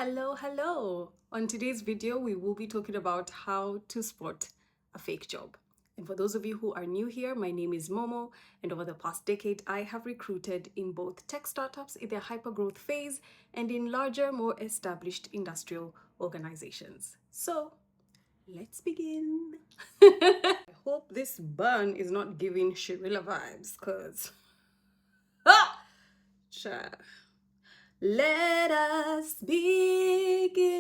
Hello. On today's video, we will be talking about how to spot a fake job. And for those of you who are new here, my name is Momo, and over the past decade, I have recruited in both tech startups in their hypergrowth phase and in larger, more established industrial organizations. So, let's begin. I hope this bun is not giving Shirilla vibes, because Cha. Let us begin.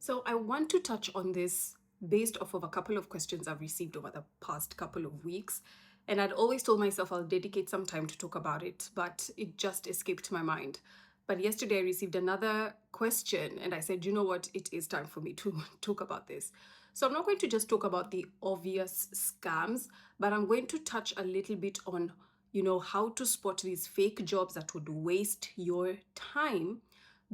So I want to touch on this based off of a couple of questions I've received over the past couple of weeks. And I'd always told myself I'll dedicate some time to talk about it, but it just escaped my mind. But yesterday I received another question and I said, you know what, it is time for me to talk about this. So I'm not going to just talk about the obvious scams, but I'm going to touch a little bit on, how to spot these fake jobs that would waste your time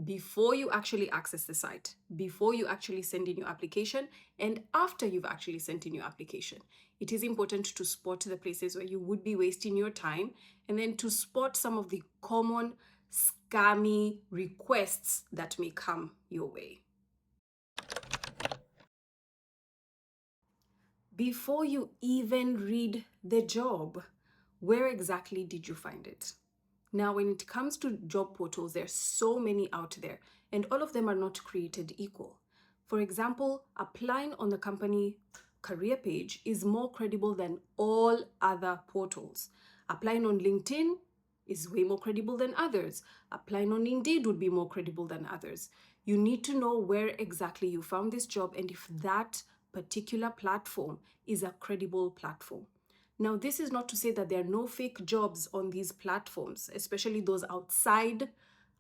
before you actually access the site, before you actually send in your application, and after you've actually sent in your application. It is important to spot the places where you would be wasting your time and then to spot some of the common scammy requests that may come your way. Before you even read the job, where exactly did you find it? Now, when it comes to job portals, there's so many out there, and all of them are not created equal. For example, applying on the company career page is more credible than all other portals. Applying on LinkedIn is way more credible than others. Applying on Indeed would be more credible than others. You need to know where exactly you found this job and if that particular platform is a credible platform. Now, this is not to say that there are no fake jobs on these platforms, especially those outside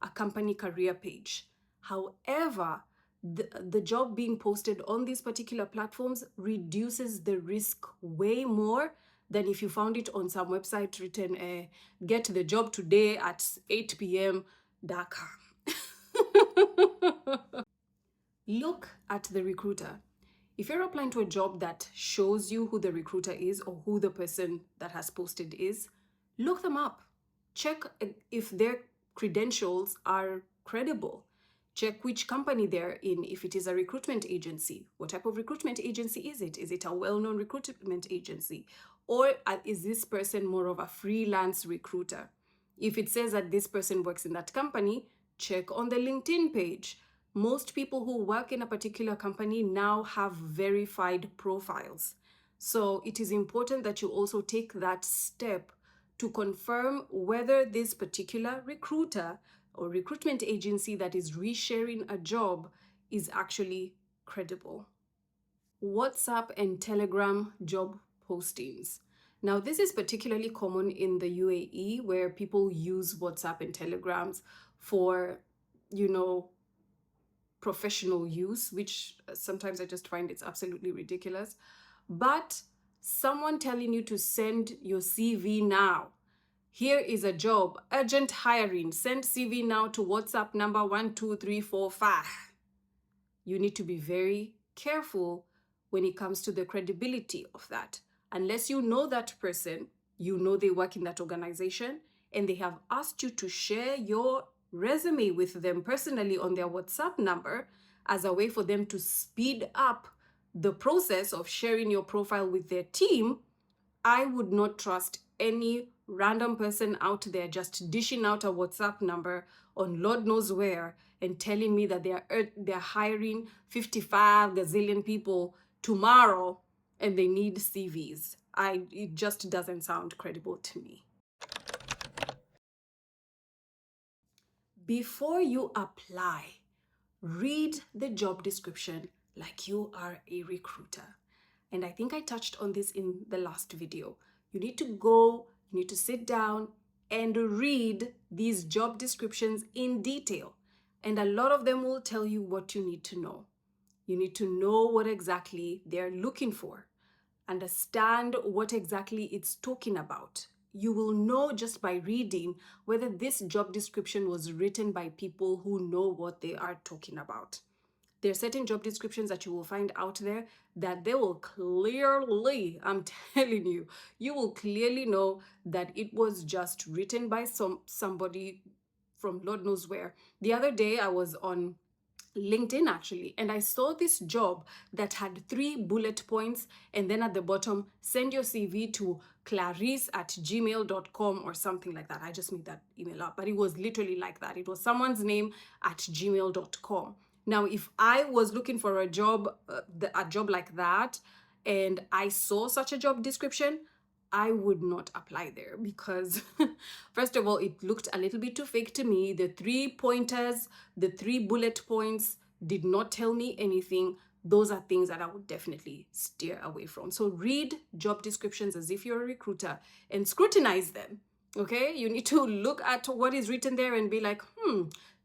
a company career page. However, the job being posted on these particular platforms reduces the risk way more than if you found it on some website written, get the job today at 8 p.m.com. Look at the recruiter. If you're applying to a job that shows you who the recruiter is or who the person that has posted is, look them up. Check if their credentials are credible. Check which company they're in. If it is a recruitment agency, what type of recruitment agency is it? Is it a well-known recruitment agency? Or is this person more of a freelance recruiter? If it says that this person works in that company, check on the LinkedIn page. Most people who work in a particular company now have verified profiles. So it is important that you also take that step to confirm whether this particular recruiter or recruitment agency that is resharing a job is actually credible. WhatsApp and Telegram job postings. Now, this is particularly common in the UAE where people use WhatsApp and Telegrams for, professional use, which sometimes I just find it's absolutely ridiculous. But someone telling you to send your CV now. Here is a job, urgent hiring, send CV now to WhatsApp number 12345. You need to be very careful when it comes to the credibility of that. Unless you know that person, you know they work in that organization, and they have asked you to share your resume with them personally on their WhatsApp number as a way for them to speed up the process of sharing your profile with their team, I would not trust any random person out there just dishing out a WhatsApp number on Lord knows where and telling me that they're hiring 55 gazillion people tomorrow and they need CVs. It just doesn't sound credible to me. Before you apply, read the job description like you are a recruiter. And I think I touched on this in the last video. You need to sit down and read these job descriptions in detail. And a lot of them will tell you what you need to know. You need to know what exactly they're looking for. Understand what exactly it's talking about. You will know just by reading whether this job description was written by people who know what they are talking about. There are certain job descriptions that you will find out there that they will clearly, I'm telling you, you will clearly know that it was just written by somebody from Lord knows where. The other day I was on LinkedIn actually, and I saw this job that had 3 bullet points, and then at the bottom, send your CV to clarice@gmail.com or something like that. I just made that email up, but it was literally like that. It was someone's name at gmail.com. Now, if I was looking for a job like that, and I saw such a job description, I would not apply there because, first of all, it looked a little bit too fake to me. The 3 pointers, the 3 bullet points did not tell me anything. Those are things that I would definitely steer away from. So read job descriptions as if you're a recruiter and scrutinize them. Okay, you need to look at what is written there and be like,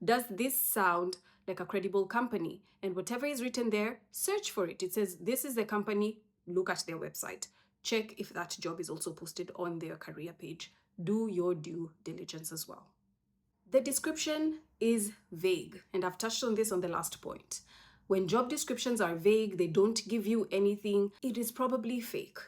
does this sound like a credible company? And whatever is written there, search for it. It says, this is the company, look at their website. Check if that job is also posted on their career page. Do your due diligence as well. The description is vague, and I've touched on this on the last point. When job descriptions are vague, they don't give you anything, it is probably fake.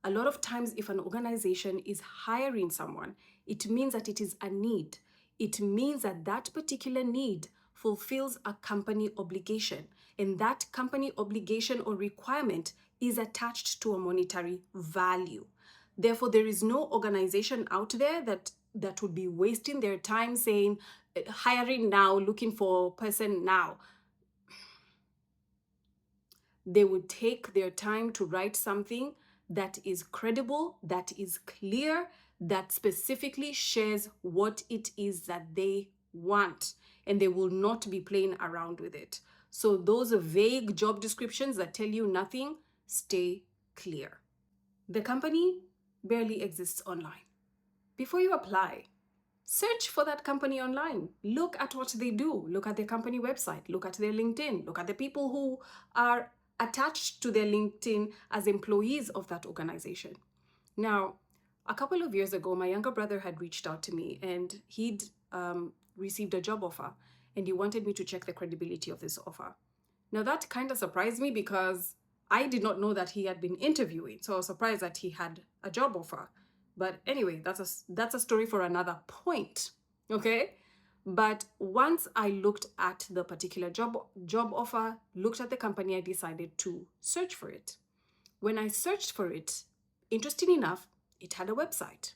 A lot of times, if an organization is hiring someone, it means that it is a need. It means that that particular need fulfills a company obligation, and that company obligation or requirement is attached to a monetary value. Therefore, there is no organization out there that would be wasting their time saying, hiring now, looking for person now. They would take their time to write something that is credible, that is clear, that specifically shares what it is that they want, and they will not be playing around with it. So those vague job descriptions that tell you nothing, stay clear. The company barely exists online. Before you apply, search for that company online. Look at what they do. Look at their company website. Look at their LinkedIn. Look at the people who are attached to their LinkedIn as employees of that organization. Now, a couple of years ago, my younger brother had reached out to me, and he'd received a job offer, and he wanted me to check the credibility of this offer. Now, that kind of surprised me because I did not know that he had been interviewing, so I was surprised that he had a job offer. But anyway, that's a story for another point, okay? But once I looked at the particular job offer, looked at the company, I decided to search for it. When I searched for it, interesting enough, it had a website.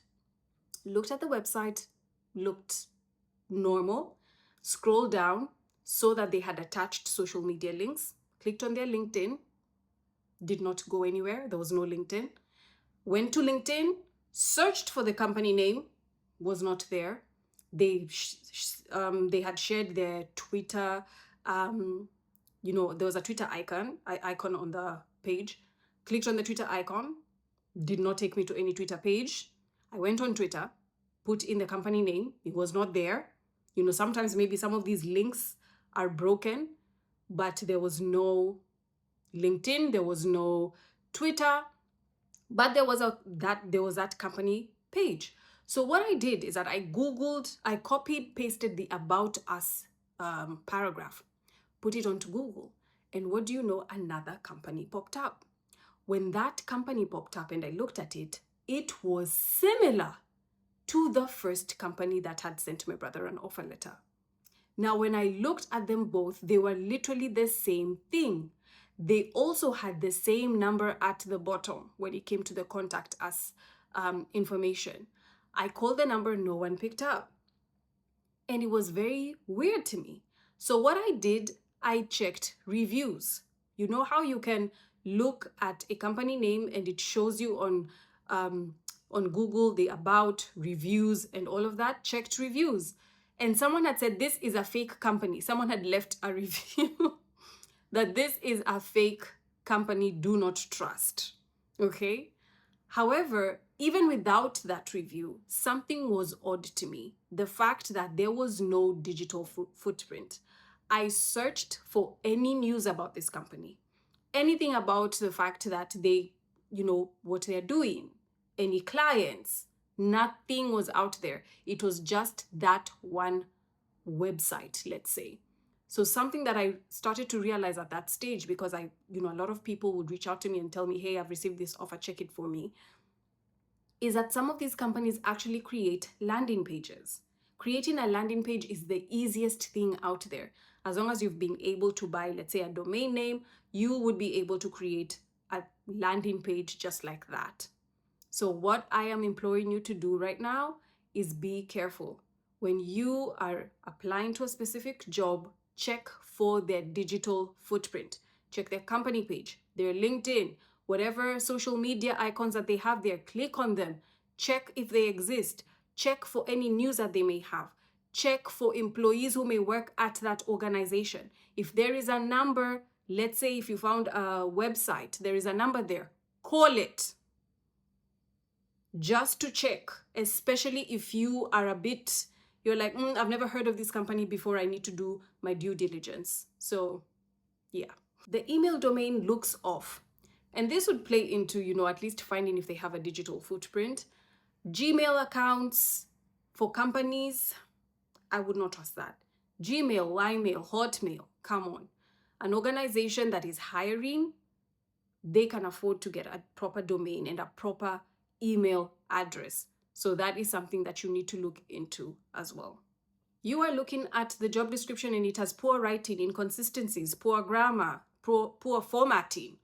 Looked at the website, looked normal, scrolled down, saw that they had attached social media links, clicked on their LinkedIn, did not go anywhere, there was no LinkedIn. Went to LinkedIn, searched for the company name, was not there. They had shared their Twitter, there was a Twitter icon on the page. Clicked on the Twitter icon, did not take me to any Twitter page. I went on Twitter, put in the company name, it was not there. Sometimes maybe some of these links are broken, but there was no LinkedIn, there was no Twitter, but there was that company page. So what I did is that I copied, pasted the About Us paragraph, put it onto Google, and what do you know? Another company popped up. When that company popped up and I looked at it, it was similar to the first company that had sent my brother an offer letter. Now, when I looked at them both, they were literally the same thing. They also had the same number at the bottom when it came to the contact us information. I called the number, no one picked up. And it was very weird to me. So what I did, I checked reviews. You know how you can look at a company name and it shows you on Google the about, reviews, and all of that? Checked reviews. And someone had said, this is a fake company. Someone had left a review that this is a fake company, do not trust, okay? However, even without that review, something was odd to me. The fact that there was no digital footprint. I searched for any news about this company, anything about the fact that they, what they're doing, any clients, nothing was out there. It was just that one website, let's say. So something that I started to realize at that stage, because a lot of people would reach out to me and tell me, hey, I've received this offer, check it for me, is that some of these companies actually create landing pages. Creating a landing page is the easiest thing out there. As long as you've been able to buy, let's say, a domain name, you would be able to create a landing page just like that. So what I am imploring you to do right now is be careful. When you are applying to a specific job, check for their digital footprint. Check their company page, their LinkedIn, whatever social media icons that they have there, click on them. Check if they exist. Check for any news that they may have. Check for employees who may work at that organization. If there is a number, let's say if you found a website, there is a number there, call it just to check, especially if you are you're like, I've never heard of this company before, I need to do my due diligence. So yeah, the email domain looks off. And this would play into, at least finding if they have a digital footprint. Gmail accounts for companies, I would not trust that. Gmail, Ymail, Hotmail, come on. An organization that is hiring, they can afford to get a proper domain and a proper email address. So that is something that you need to look into as well. You are looking at the job description and it has poor writing, inconsistencies, poor grammar, poor formatting.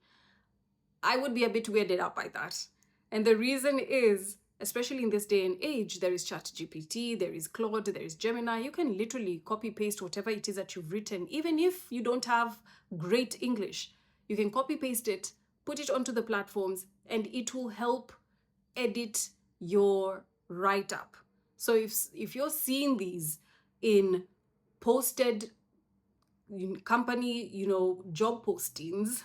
I would be a bit weirded out by that. And the reason is, especially in this day and age, there is ChatGPT, there is Claude, there is Gemini. You can literally copy paste whatever it is that you've written, even if you don't have great English. You can copy paste it, put it onto the platforms, and it will help edit your write-up. So if you're seeing these in posted company, job postings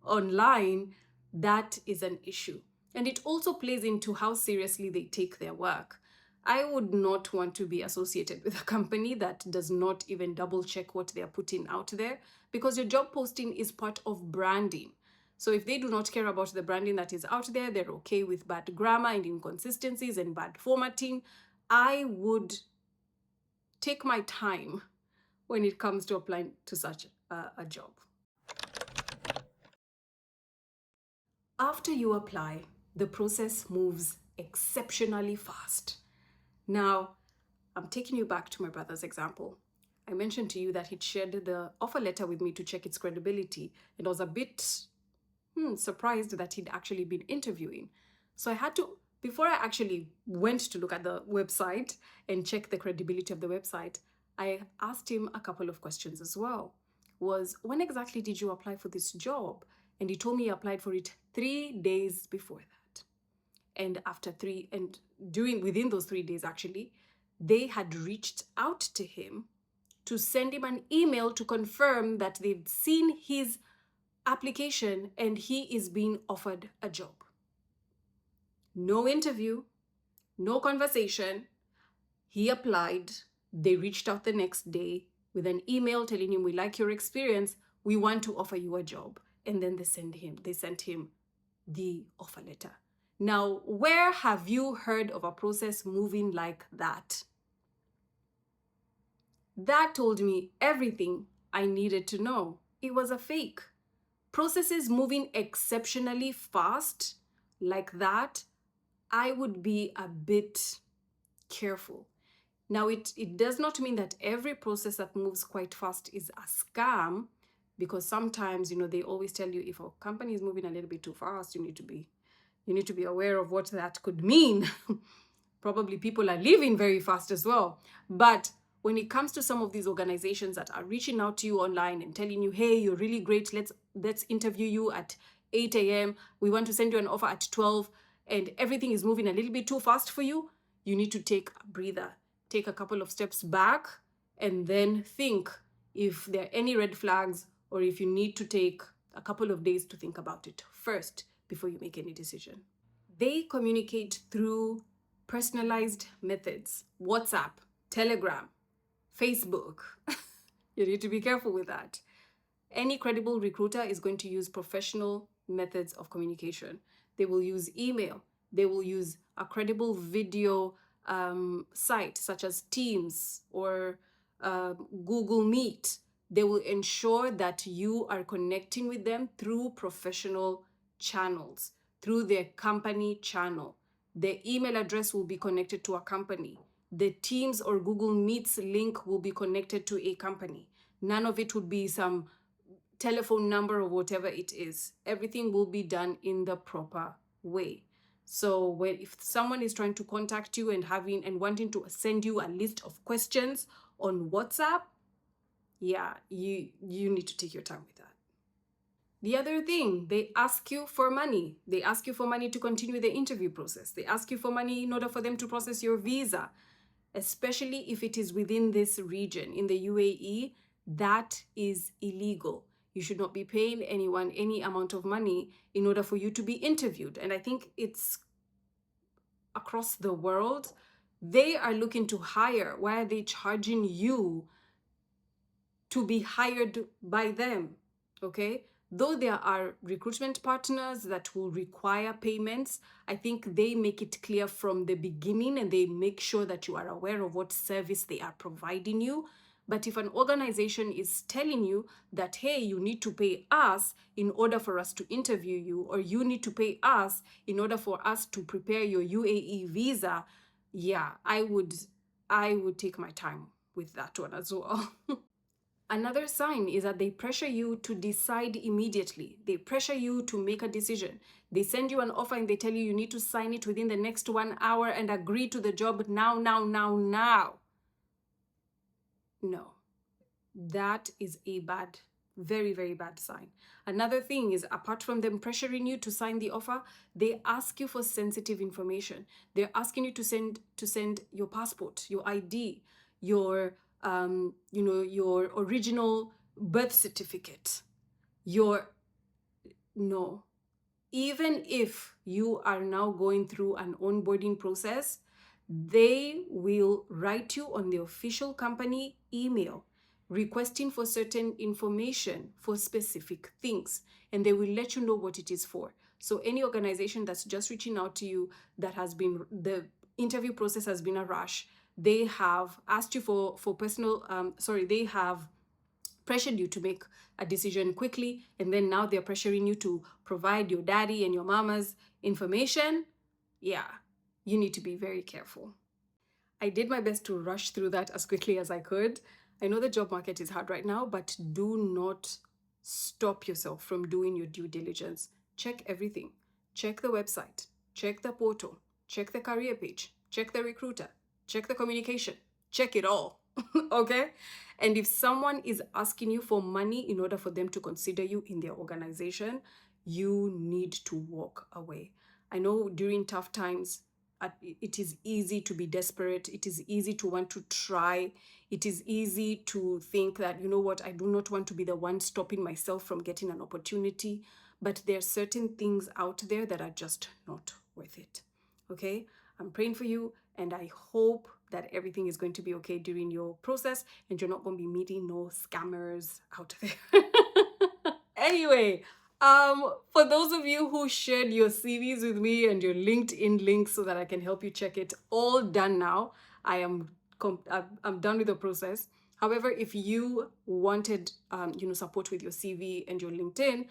online, that is an issue. And it also plays into how seriously they take their work. I would not want to be associated with a company that does not even double check what they're putting out there, because your job posting is part of branding. So if they do not care about the branding that is out there, they're okay with bad grammar and inconsistencies and bad formatting, I would take my time when it comes to applying to such a job. After you apply, the process moves exceptionally fast. Now, I'm taking you back to my brother's example. I mentioned to you that he'd shared the offer letter with me to check its credibility, and I was a bit surprised that he'd actually been interviewing. So I had to, before I actually went to look at the website and check the credibility of the website, I asked him a couple of questions as well. When exactly did you apply for this job? And he told me he applied for it 3 days before that. And within those 3 days actually, they had reached out to him to send him an email to confirm that they've seen his application and he is being offered a job. No interview, no conversation. He applied. They reached out the next day with an email telling him, we like your experience, we want to offer you a job. And then they sent him the offer letter. Now, where have you heard of a process moving like that? That told me everything I needed to know. It was a fake. Processes moving exceptionally fast like that, I would be a bit careful. Now, it does not mean that every process that moves quite fast is a scam, because sometimes, they always tell you if a company is moving a little bit too fast, you need to be aware of what that could mean. Probably people are leaving very fast as well. But when it comes to some of these organizations that are reaching out to you online and telling you, hey, you're really great, let's interview you at 8 a.m. We want to send you an offer at 12, and everything is moving a little bit too fast for you, you need to take a breather, take a couple of steps back, and then think if there are any red flags, or if you need to take a couple of days to think about it first before you make any decision. They communicate through personalized methods: WhatsApp, Telegram, Facebook. You need to be careful with that. Any credible recruiter is going to use professional methods of communication. They will use email. They will use a credible video site such as Teams or Google Meet. They will ensure that you are connecting with them through professional channels, through their company channel. Their email address will be connected to a company. the Teams or Google Meets link will be connected to a company. None of it would be some telephone number or whatever it is. Everything will be done in the proper way. So if someone is trying to contact you and wanting to send you a list of questions on WhatsApp, yeah, you need to take your time with that. The other thing, they ask you for money. They ask you for money to continue the interview process. They ask you for money in order for them to process your visa, especially if it is within this region. In the UAE, that is illegal. You should not be paying anyone any amount of money in order for you to be interviewed. And I think it's across the world. They are looking to hire. Why are they charging you to be hired by them? Okay, though there are recruitment partners that will require payments, I think they make it clear from the beginning and they make sure that you are aware of what service they are providing you. But if an organization is telling you that, hey, you need to pay us in order for us to interview you, or you need to pay us in order for us to prepare your UAE visa, yeah, I would take my time with that one as well. Another sign is that they pressure you to decide immediately. They pressure you to make a decision. They send you an offer and they tell you need to sign it within the next 1 hour and agree to the job now. No, that is a bad, very, very bad sign. Another thing is, apart from them pressuring you to sign the offer, they ask you for sensitive information. They're asking you to send your passport, your ID, your your original birth certificate, no. Even if you are now going through an onboarding process, they will write you on the official company email requesting for certain information for specific things, and they will let you know what it is for. So any organization that's just reaching out to you, that has been, the interview process has been a rush, they have asked you for personal, they have pressured you to make a decision quickly, and then now they're pressuring you to provide your daddy and your mama's information, yeah, you need to be very careful. I did my best to rush through that as quickly as I could. I know the job market is hard right now, but do not stop yourself from doing your due diligence. Check everything. Check the website, check the portal, check the career page, check the recruiter, check the communication, check it all. Okay? And if someone is asking you for money in order for them to consider you in their organization, you need to walk away. I know during tough times, it is easy to be desperate. It is easy to want to try. It is easy to think that, you know what, I do not want to be the one stopping myself from getting an opportunity. But there are certain things out there that are just not worth it. Okay? I'm praying for you, and I hope that everything is going to be okay during your process and you're not going to be meeting no scammers out there. Anyway, for those of you who shared your CVs with me and your LinkedIn links so that I can help you check it, all done now. I'm done with the process. However, if you wanted support with your CV and your LinkedIn,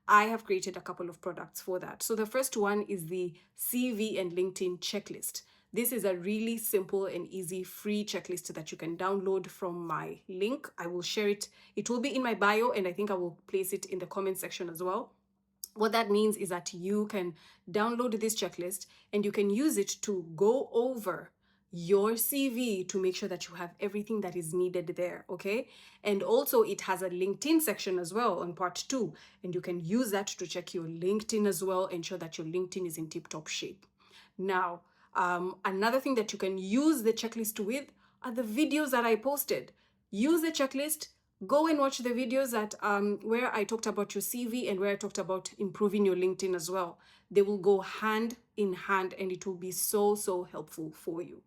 I have created a couple of products for that. So the first one is the CV and LinkedIn checklist. This is a really simple and easy free checklist that you can download from my link. I will share it. It will be in my bio, and I think I will place it in the comment section as well. What that means is that you can download this checklist and you can use it to go over your CV to make sure that you have everything that is needed there, okay? And also it has a LinkedIn section as well on part 2, and you can use that to check your LinkedIn as well, ensure that your LinkedIn is in tip-top shape. Now, another thing that you can use the checklist with are the videos that I posted. Use the checklist, go and watch the videos that where I talked about your CV and where I talked about improving your LinkedIn as well. They will go hand in hand, and it will be so, so helpful for you.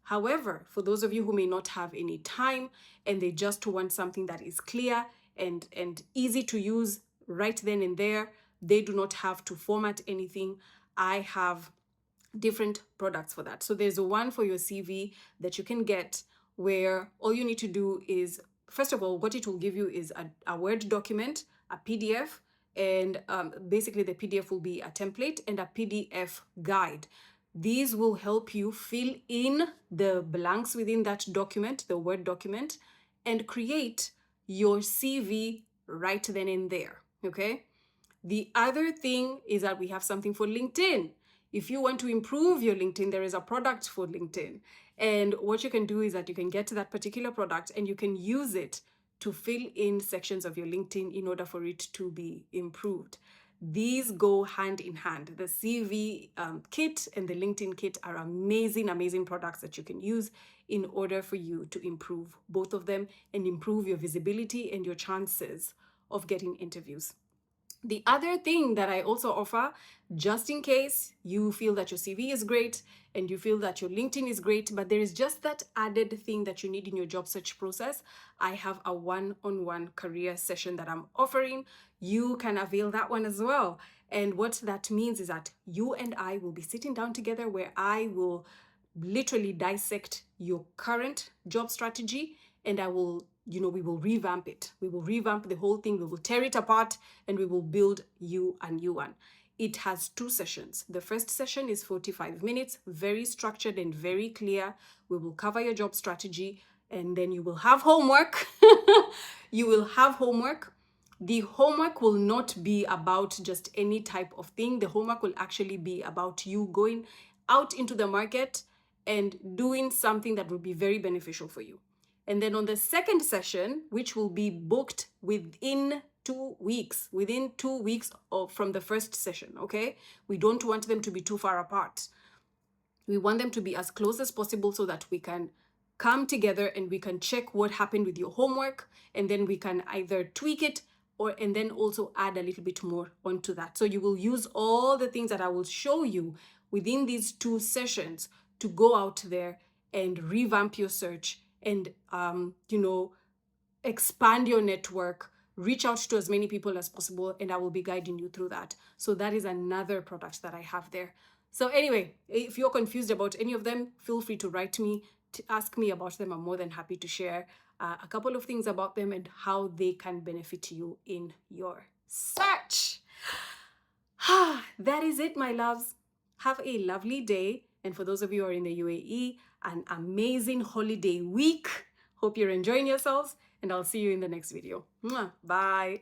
However, for those of you who may not have any time and they just want something that is clear and easy to use right then and there, they do not have to format anything. I have different products for that. So there's one for your CV that you can get, where all you need to do is, first of all, what it will give you is a Word document, a PDF, and basically the PDF will be a template and a PDF guide. These will help you fill in the blanks within that document, the Word document, and create your CV right then and there, okay? The other thing is that we have something for LinkedIn. If you want to improve your LinkedIn, there is a product for LinkedIn. And what you can do is that you can get to that particular product and you can use it to fill in sections of your LinkedIn in order for it to be improved. These go hand in hand. The CV kit and the LinkedIn kit are amazing, amazing products that you can use in order for you to improve both of them and improve your visibility and your chances of getting interviews. The other thing that I also offer, just in case you feel that your CV is great and you feel that your LinkedIn is great, but there is just that added thing that you need in your job search process, I have a one-on-one career session that I'm offering. You can avail that one as well. And what that means is that you and I will be sitting down together where I will literally dissect your current job strategy, and I will, we will revamp it. We will revamp the whole thing. We will tear it apart and we will build you a new one. It has 2 sessions. The first session is 45 minutes, very structured and very clear. We will cover your job strategy and then you will have homework. You will have homework. The homework will not be about just any type of thing. The homework will actually be about you going out into the market and doing something that will be very beneficial for you. And then on the second session, which will be booked within 2 weeks, from the first session, okay? We don't want them to be too far apart. We want them to be as close as possible so that we can come together and we can check what happened with your homework, and then we can either tweak it and then also add a little bit more onto that. So you will use all the things that I will show you within these 2 sessions to go out there and revamp your search and, expand your network, reach out to as many people as possible, and I will be guiding you through that. So that is another product that I have there. So anyway, if you're confused about any of them, feel free to write me, to ask me about them. I'm more than happy to share a couple of things about them and how they can benefit you in your search. That is it, my loves. Have a lovely day. And for those of you who are in the UAE, an amazing holiday week. Hope you're enjoying yourselves, and I'll see you in the next video. Bye.